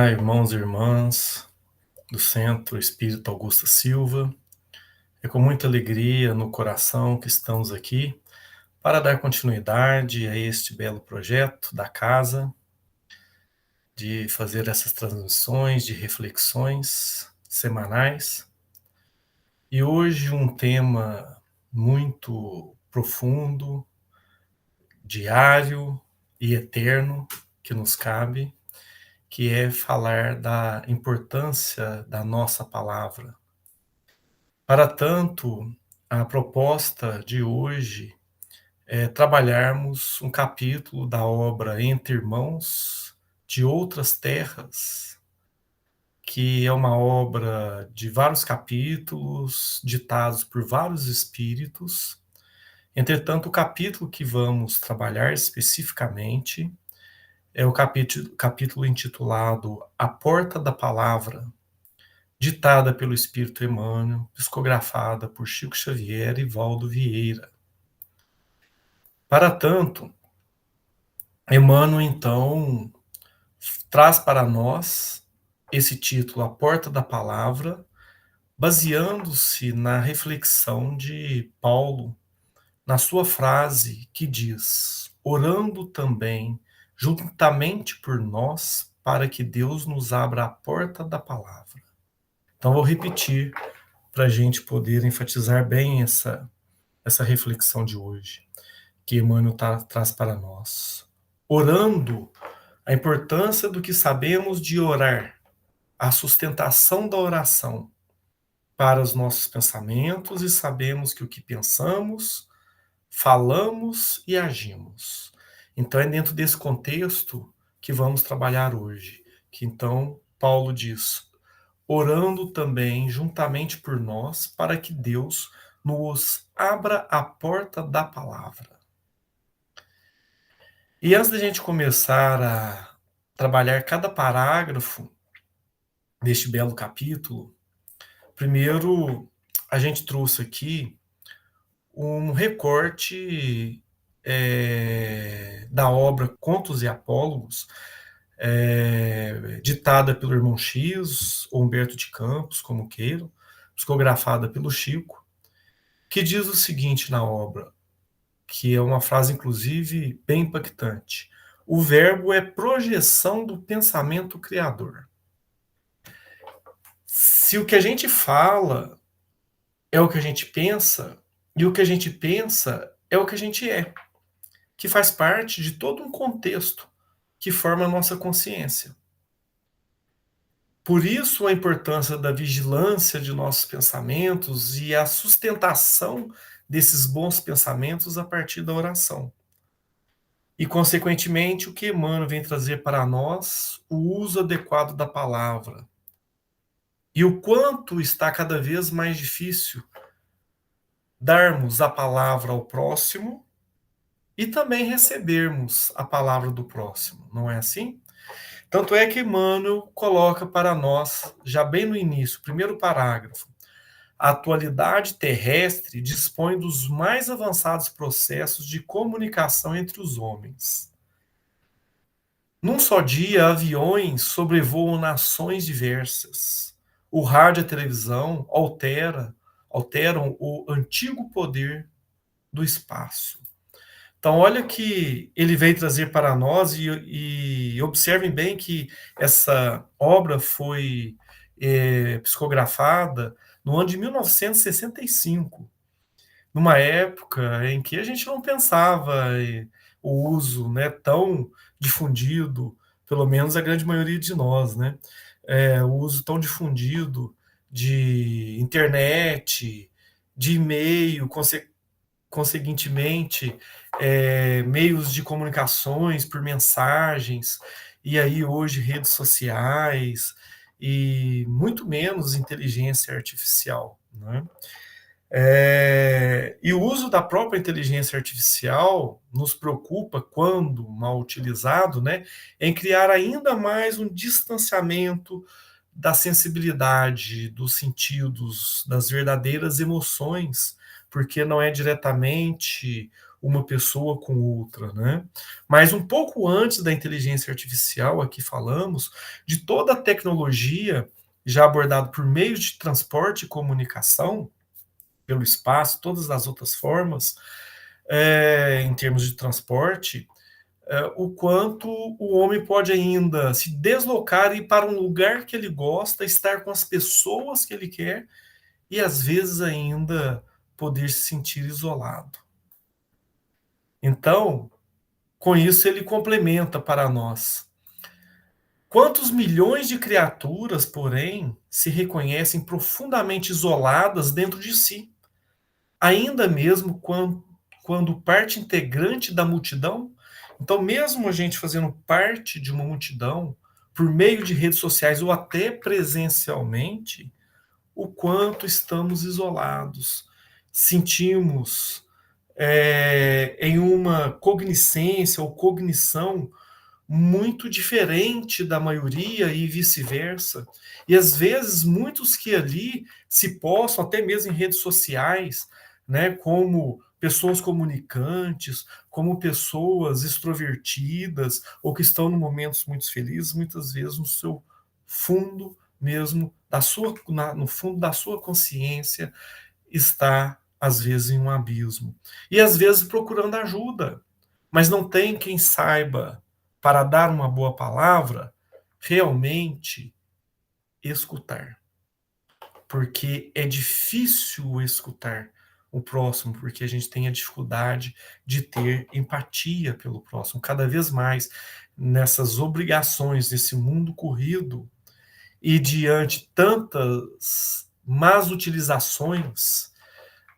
Olá, irmãos e irmãs do Centro Espírita Augusta Silva. É com muita alegria no coração que estamos aqui para dar continuidade a este belo projeto da casa, de fazer essas transmissões de reflexões semanais. E hoje um tema muito profundo, diário e eterno que nos cabe, que é falar da importância da nossa palavra. Para tanto, a proposta de hoje é trabalharmos um capítulo da obra Entre Irmãos de Outras Terras, que é uma obra de vários capítulos, ditados por vários espíritos. Entretanto, o capítulo que vamos trabalhar especificamente é o capítulo intitulado A Porta da Palavra, ditada pelo Espírito Emmanuel, psicografada por Chico Xavier e Valdo Vieira. Para tanto, Emmanuel, então, traz para nós esse título, A Porta da Palavra, baseando-se na reflexão de Paulo, na sua frase que diz: orando também, juntamente por nós, para que Deus nos abra a porta da palavra. Então, vou repetir para a gente poder enfatizar bem essa reflexão de hoje, que Emmanuel traz para nós. Orando, a importância do que sabemos de orar, a sustentação da oração para os nossos pensamentos, e sabemos que o que pensamos, falamos e agimos. Então é dentro desse contexto que vamos trabalhar hoje, que então Paulo diz: orando também juntamente por nós, para que Deus nos abra a porta da palavra. E antes da gente começar a trabalhar cada parágrafo deste belo capítulo, primeiro a gente trouxe aqui um recorte da obra Contos e Apólogos, ditada pelo irmão X, ou Humberto de Campos, como queiram, psicografada pelo Chico, que diz o seguinte na obra, que é uma frase, inclusive, bem impactante: o verbo é projeção do pensamento criador. Se o que a gente fala é o que a gente pensa, e o que a gente pensa é o que a gente é, que faz parte de todo um contexto que forma a nossa consciência. Por isso a importância da vigilância de nossos pensamentos e a sustentação desses bons pensamentos a partir da oração. E, consequentemente, o que Emmanuel vem trazer para nós, o uso adequado da palavra. E o quanto está cada vez mais difícil darmos a palavra ao próximo e também recebermos a palavra do próximo, não é assim? Tanto é que Emmanuel coloca para nós, já bem no início, primeiro parágrafo: a atualidade terrestre dispõe dos mais avançados processos de comunicação entre os homens. Num só dia, aviões sobrevoam nações diversas. O rádio e a televisão alteram o antigo poder do espaço. Então, olha que ele veio trazer para nós, e observem bem que essa obra foi psicografada no ano de 1965, numa época em que a gente não pensava o uso, né, tão difundido, pelo menos a grande maioria de nós, né, o uso tão difundido de internet, de e-mail, conseguintemente, meios de comunicações por mensagens, e aí hoje redes sociais, e muito menos inteligência artificial, né? E o uso da própria inteligência artificial nos preocupa quando mal utilizado, né, em criar ainda mais um distanciamento da sensibilidade, dos sentidos, das verdadeiras emoções, porque não é diretamente uma pessoa com outra, né? Mas um pouco antes da inteligência artificial, aqui falamos de toda a tecnologia já abordada por meios de transporte e comunicação, pelo espaço, todas as outras formas, em termos de transporte, o quanto o homem pode ainda se deslocar e ir para um lugar que ele gosta, estar com as pessoas que ele quer e às vezes ainda poder se sentir isolado. Então, com isso ele complementa para nós. Quantos milhões de criaturas, porém, se reconhecem profundamente isoladas dentro de si, ainda mesmo quando parte integrante da multidão? Então, mesmo a gente fazendo parte de uma multidão, por meio de redes sociais ou até presencialmente, o quanto estamos isolados, sentimos em uma cogniscência ou cognição muito diferente da maioria e vice-versa. E às vezes muitos que ali se postam, até mesmo em redes sociais, né, como pessoas comunicantes, como pessoas extrovertidas, ou que estão em momentos muito felizes, muitas vezes no seu fundo mesmo, no fundo da sua consciência, está, às vezes, em um abismo. E às vezes procurando ajuda, mas não tem quem saiba, para dar uma boa palavra, realmente escutar. Porque é difícil escutar o próximo, porque a gente tem a dificuldade de ter empatia pelo próximo. Cada vez mais nessas obrigações, nesse mundo corrido, e diante tantas más utilizações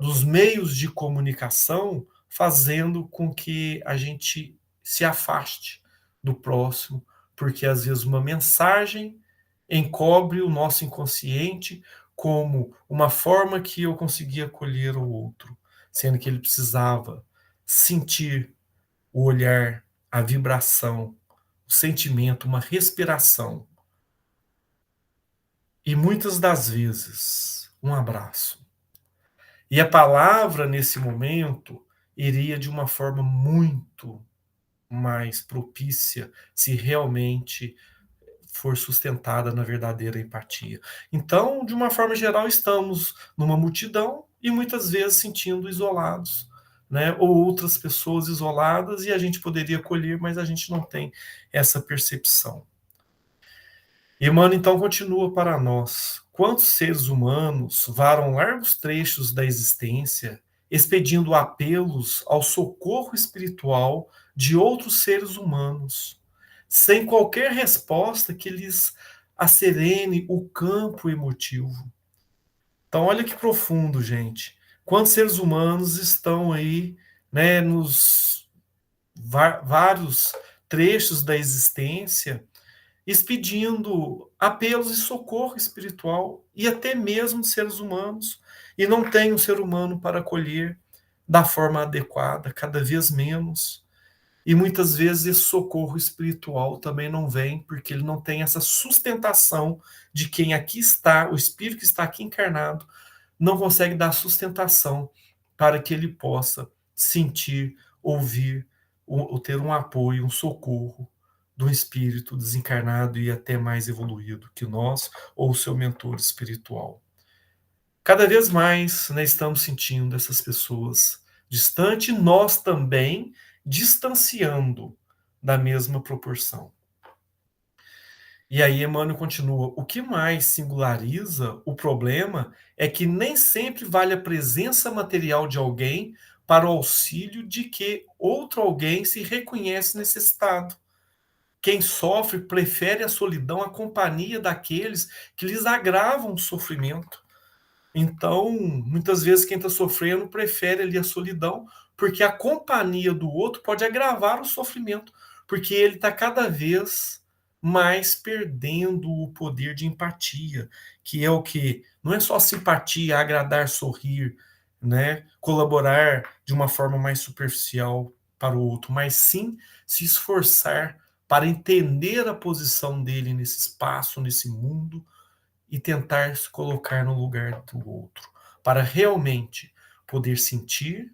dos meios de comunicação, fazendo com que a gente se afaste do próximo, porque às vezes uma mensagem encobre o nosso inconsciente como uma forma que eu conseguia acolher o outro, sendo que ele precisava sentir o olhar, a vibração, o sentimento, uma respiração. E muitas das vezes, um abraço. E a palavra, nesse momento, iria de uma forma muito mais propícia se realmente for sustentada na verdadeira empatia. Então, de uma forma geral, estamos numa multidão e muitas vezes sentindo isolados, né? Ou outras pessoas isoladas e a gente poderia acolher, mas a gente não tem essa percepção. E Emmanuel então continua para nós. Quantos seres humanos varam largos trechos da existência, expedindo apelos ao socorro espiritual de outros seres humanos, sem qualquer resposta que lhes acerene o campo emotivo. Então, olha que profundo, gente. Quantos seres humanos estão aí, né, nos vários trechos da existência, expedindo apelos de socorro espiritual e até mesmo de seres humanos, e não tem um ser humano para acolher da forma adequada, cada vez menos. E muitas vezes esse socorro espiritual também não vem, porque ele não tem essa sustentação de quem aqui está, o espírito que está aqui encarnado, não consegue dar sustentação para que ele possa sentir, ouvir, ou ter um apoio, um socorro do espírito desencarnado e até mais evoluído que nós, ou seu mentor espiritual. Cada vez mais, né, estamos sentindo essas pessoas distantes, nós também distanciando da mesma proporção. E aí Emmanuel continua: o que mais singulariza o problema é que nem sempre vale a presença material de alguém para o auxílio de que outro alguém se reconhece necessitado. Quem sofre prefere a solidão à companhia daqueles que lhes agravam o sofrimento. Então, muitas vezes quem está sofrendo prefere ali a solidão, porque a companhia do outro pode agravar o sofrimento, porque ele está cada vez mais perdendo o poder de empatia, que é o que não é só simpatia, agradar, sorrir, né, colaborar de uma forma mais superficial para o outro, mas sim se esforçar para entender a posição dele nesse espaço, nesse mundo, e tentar se colocar no lugar do outro, para realmente poder sentir,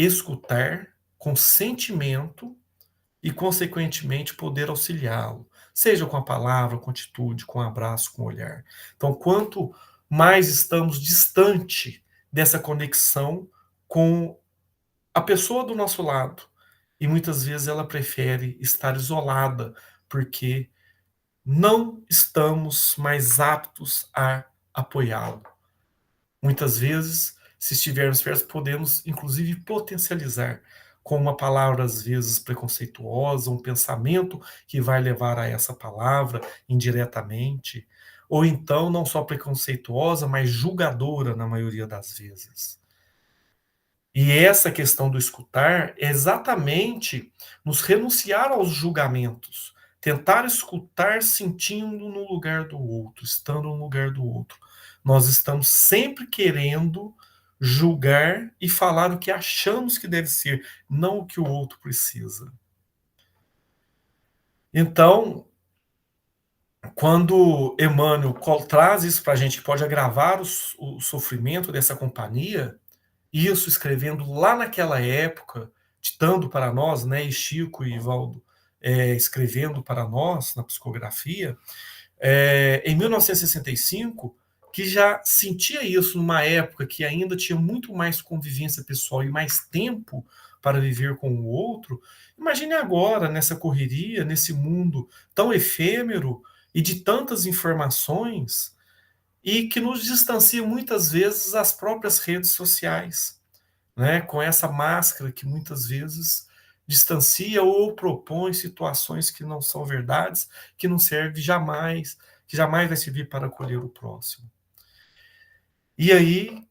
escutar com sentimento e, consequentemente, poder auxiliá-lo, seja com a palavra, com atitude, com abraço, com olhar. Então, quanto mais estamos distante dessa conexão com a pessoa do nosso lado, e muitas vezes ela prefere estar isolada, porque não estamos mais aptos a apoiá-lo. Muitas vezes, se estivermos perto, podemos inclusive potencializar com uma palavra às vezes preconceituosa, um pensamento que vai levar a essa palavra indiretamente, ou então não só preconceituosa, mas julgadora na maioria das vezes. E essa questão do escutar é exatamente nos renunciar aos julgamentos, tentar escutar sentindo no lugar do outro, estando no lugar do outro. Nós estamos sempre querendo julgar e falar o que achamos que deve ser, não o que o outro precisa. Então, quando Emmanuel traz isso para a gente, que pode agravar o sofrimento dessa companhia, isso escrevendo lá naquela época, ditando para nós, né, e Chico e Valdo escrevendo para nós na psicografia, em 1965, que já sentia isso numa época que ainda tinha muito mais convivência pessoal e mais tempo para viver com o outro. Imagine agora, nessa correria, nesse mundo tão efêmero e de tantas informações, e que nos distancia muitas vezes das próprias redes sociais, né? Com essa máscara que muitas vezes distancia ou propõe situações que não são verdades, que não serve jamais, que jamais vai servir para acolher o próximo. E aí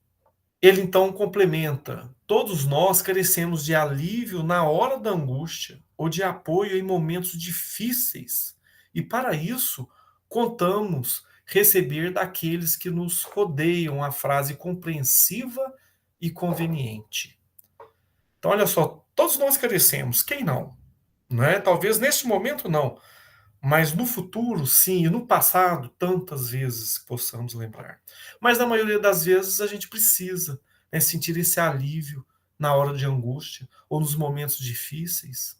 ele então complementa: todos nós carecemos de alívio na hora da angústia ou de apoio em momentos difíceis. E para isso, contamos receber daqueles que nos rodeiam a frase compreensiva e conveniente. Então, olha só, todos nós carecemos, quem não? Não é? Talvez neste momento não, mas no futuro, sim, e no passado, tantas vezes possamos lembrar. Mas na maioria das vezes a gente precisa, né, sentir esse alívio na hora de angústia ou nos momentos difíceis.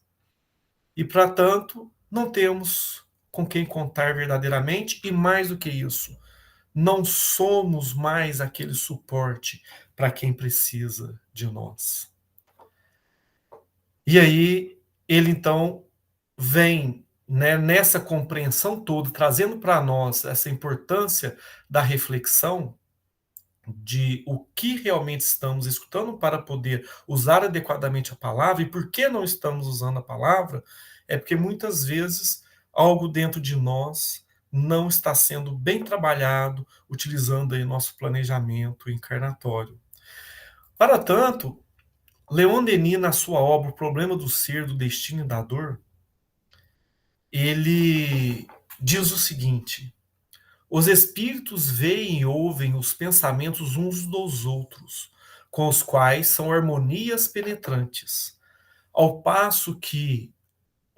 E, para tanto, não temos com quem contar verdadeiramente, e mais do que isso, não somos mais aquele suporte para quem precisa de nós. E aí, ele então vem, né, nessa compreensão toda, trazendo para nós essa importância da reflexão de o que realmente estamos escutando para poder usar adequadamente a palavra, e por que não estamos usando a palavra, é porque muitas vezes algo dentro de nós não está sendo bem trabalhado, utilizando aí nosso planejamento encarnatório. Para tanto, Leon Denis, na sua obra O Problema do Ser, do Destino e da Dor, ele diz o seguinte: os espíritos veem e ouvem os pensamentos uns dos outros, com os quais são harmonias penetrantes, ao passo que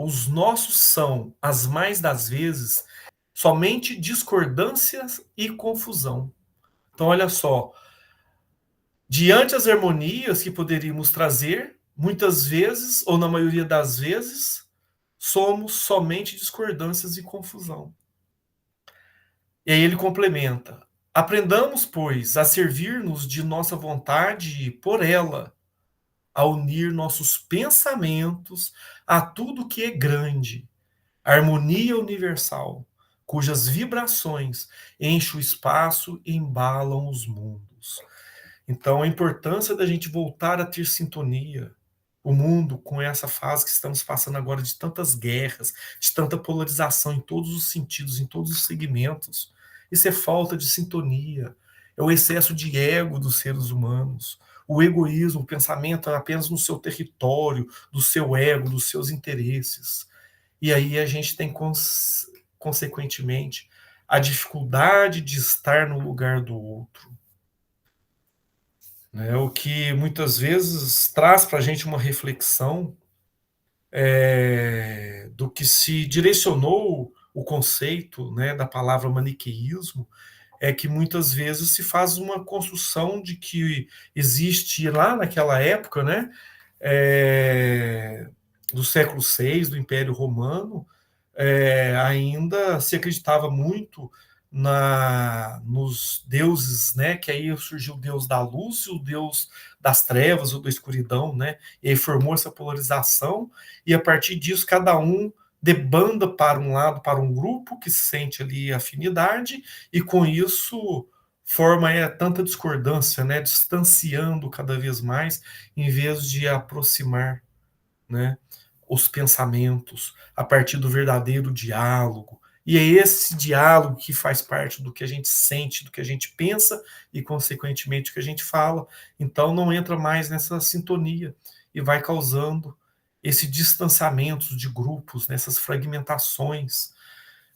os nossos são, as mais das vezes, somente discordâncias e confusão. Então, olha só, diante as harmonias que poderíamos trazer, muitas vezes, ou na maioria das vezes, somos somente discordâncias e confusão. E aí ele complementa: aprendamos, pois, a servir-nos de nossa vontade por ela, a unir nossos pensamentos a tudo que é grande, a harmonia universal, cujas vibrações enchem o espaço e embalam os mundos. Então, a importância da gente voltar a ter sintonia. O mundo, com essa fase que estamos passando agora de tantas guerras, de tanta polarização em todos os sentidos, em todos os segmentos, isso é falta de sintonia, é o excesso de ego dos seres humanos, o egoísmo, o pensamento apenas no seu território, do seu ego, dos seus interesses. E aí a gente tem, consequentemente, a dificuldade de estar no lugar do outro, né? O que muitas vezes traz para a gente uma reflexão do que se direcionou o conceito, né, da palavra maniqueísmo, é que muitas vezes se faz uma construção de que existe lá naquela época, né, eh, do século VI, do Império Romano, ainda se acreditava muito nos deuses, né? Que aí surgiu o deus da luz e o deus das trevas ou da escuridão, né? E aí formou essa polarização, e a partir disso cada um debanda para um lado, para um grupo que sente ali afinidade, e com isso forma tanta discordância, né? Distanciando cada vez mais, em vez de aproximar, né, os pensamentos a partir do verdadeiro diálogo. E é esse diálogo que faz parte do que a gente sente, do que a gente pensa e, consequentemente, o que a gente fala. Então, não entra mais nessa sintonia e vai causando esse distanciamento de grupos, nessas fragmentações,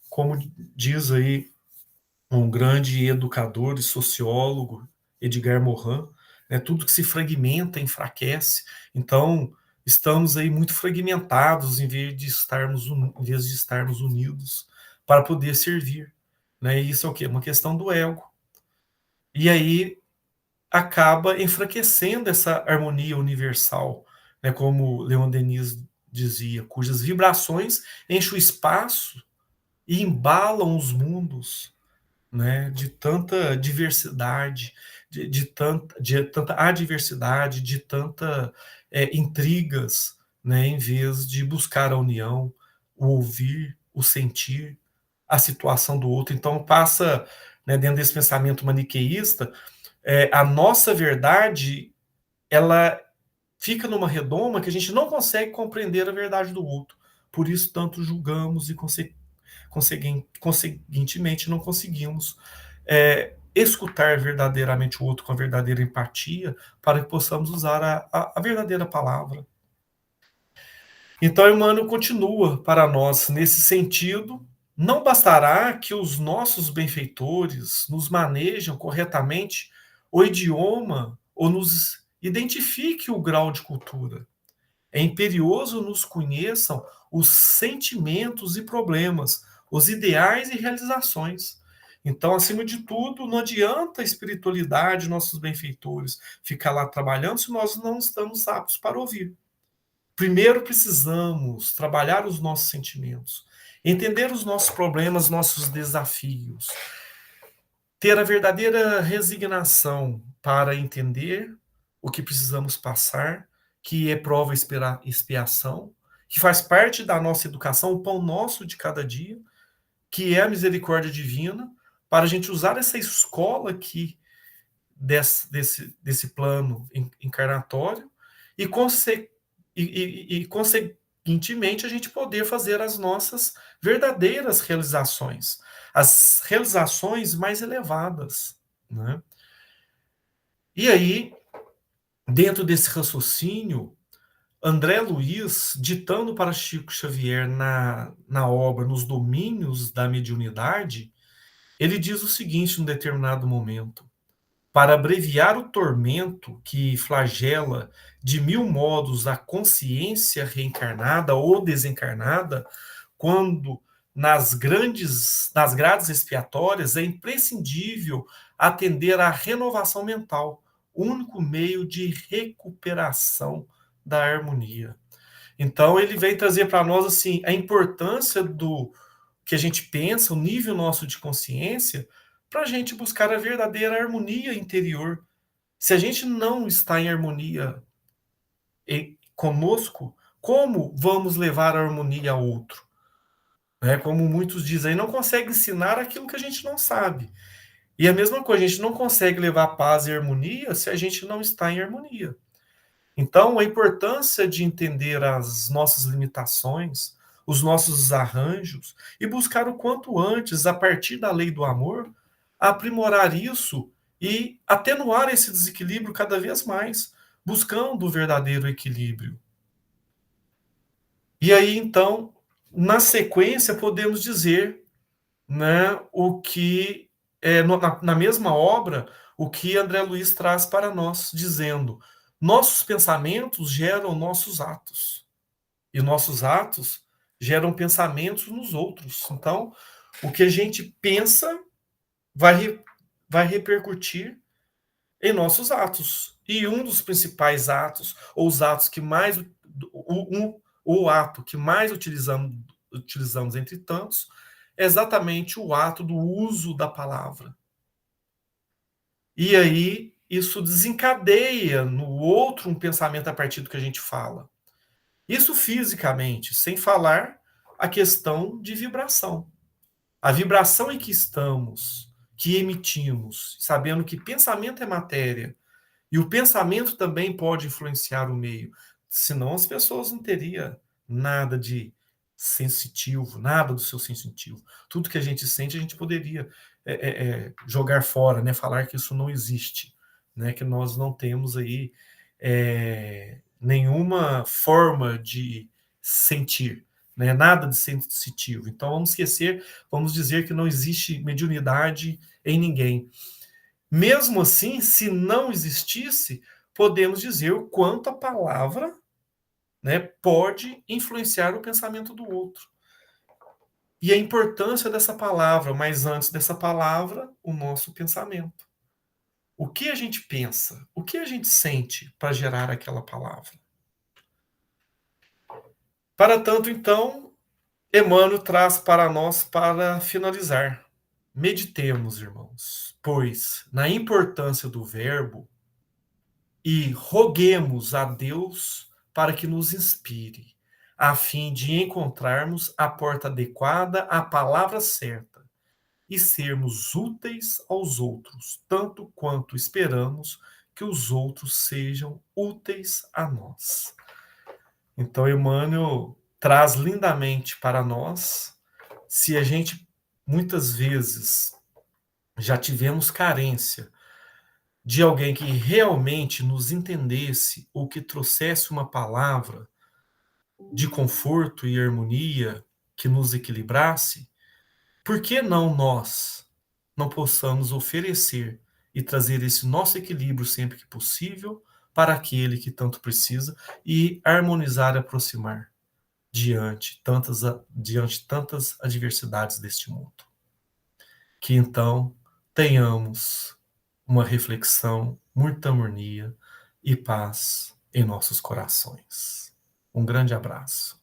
como diz aí um grande educador e sociólogo, Edgar Morin, né, tudo que se fragmenta enfraquece. Então, estamos aí muito fragmentados em vez de estarmos unidos para poder servir. Né? E isso é o quê? Uma questão do ego. E aí acaba enfraquecendo essa harmonia universal, né, como Leon Denis dizia, cujas vibrações enchem o espaço e embalam os mundos, né, de tanta diversidade, de tanta adversidade, de tanta intrigas, né, em vez de buscar a união, o ouvir, o sentir, a situação do outro. Então passa, né, dentro desse pensamento maniqueísta, a nossa verdade, ela fica numa redoma que a gente não consegue compreender a verdade do outro. Por isso tanto julgamos e conseguintemente não conseguimos escutar verdadeiramente o outro com a verdadeira empatia, para que possamos usar a verdadeira palavra. Então, Emmanuel continua para nós nesse sentido. Não bastará que os nossos benfeitores nos manejam corretamente o idioma ou nos identifique o grau de cultura. É imperioso nos conheçam os sentimentos e problemas, os ideais e realizações. Então, acima de tudo, não adianta a espiritualidade, nossos benfeitores, ficar lá trabalhando se nós não estamos aptos para ouvir. Primeiro precisamos trabalhar os nossos sentimentos, entender os nossos problemas, nossos desafios, ter a verdadeira resignação para entender o que precisamos passar, que é prova e expiação, que faz parte da nossa educação, o pão nosso de cada dia, que é a misericórdia divina, para a gente usar essa escola aqui desse plano encarnatório e, conseguintemente, a gente poder fazer as nossas verdadeiras realizações, as realizações mais elevadas, né? E aí, dentro desse raciocínio, André Luiz, ditando para Chico Xavier na obra Nos Domínios da Mediunidade, ele diz o seguinte, num determinado momento: para abreviar o tormento que flagela de mil modos a consciência reencarnada ou desencarnada, quando nas grades expiatórias é imprescindível atender à renovação mental, único meio de recuperação da harmonia. Então ele vem trazer para nós assim a importância do que a gente pensa, o nível nosso de consciência, para a gente buscar a verdadeira harmonia interior. Se a gente não está em harmonia conosco, como vamos levar a harmonia a outro? Né? Como muitos dizem, não consegue ensinar aquilo que a gente não sabe. E a mesma coisa, a gente não consegue levar paz e harmonia se a gente não está em harmonia. Então, a importância de entender as nossas limitações, os nossos arranjos, e buscar o quanto antes, a partir da lei do amor, aprimorar isso e atenuar esse desequilíbrio cada vez mais, buscando o verdadeiro equilíbrio. E aí, então, na sequência, podemos dizer, né, o que, na mesma obra, o que André Luiz traz para nós, dizendo: nossos pensamentos geram nossos atos, e nossos atos geram pensamentos nos outros. Então, o que a gente pensa vai repercutir em nossos atos. E um dos principais atos, ou os atos que mais o ato que mais utilizamos entre tantos, é exatamente o ato do uso da palavra. E aí isso desencadeia no outro um pensamento a partir do que a gente fala. Isso fisicamente, sem falar a questão de vibração. A vibração em que estamos, que emitimos, sabendo que pensamento é matéria, e o pensamento também pode influenciar o meio, senão as pessoas não teriam nada de sensitivo, nada do seu sensitivo. Tudo que a gente sente, a gente poderia jogar fora, né? Falar que isso não existe, né? Que nós não temos aí nenhuma forma de sentir, né? Nada de sensitivo. Então vamos esquecer, vamos dizer que não existe mediunidade em ninguém. Mesmo assim, se não existisse, podemos dizer o quanto a palavra, né, pode influenciar o pensamento do outro. E a importância dessa palavra, mas antes dessa palavra, o nosso pensamento. O que a gente pensa? O que a gente sente para gerar aquela palavra? Para tanto, então, Emmanuel traz para nós para finalizar. Meditemos, irmãos, pois na importância do verbo e roguemos a Deus para que nos inspire, a fim de encontrarmos a porta adequada, a palavra certa, e sermos úteis aos outros, tanto quanto esperamos que os outros sejam úteis a nós. Então, Emmanuel traz lindamente para nós, se a gente muitas vezes já tivemos carência de alguém que realmente nos entendesse ou que trouxesse uma palavra de conforto e harmonia que nos equilibrasse, por que não nós não possamos oferecer e trazer esse nosso equilíbrio sempre que possível para aquele que tanto precisa e harmonizar e aproximar diante tantas adversidades deste mundo? Que então tenhamos uma reflexão, muita harmonia e paz em nossos corações. Um grande abraço.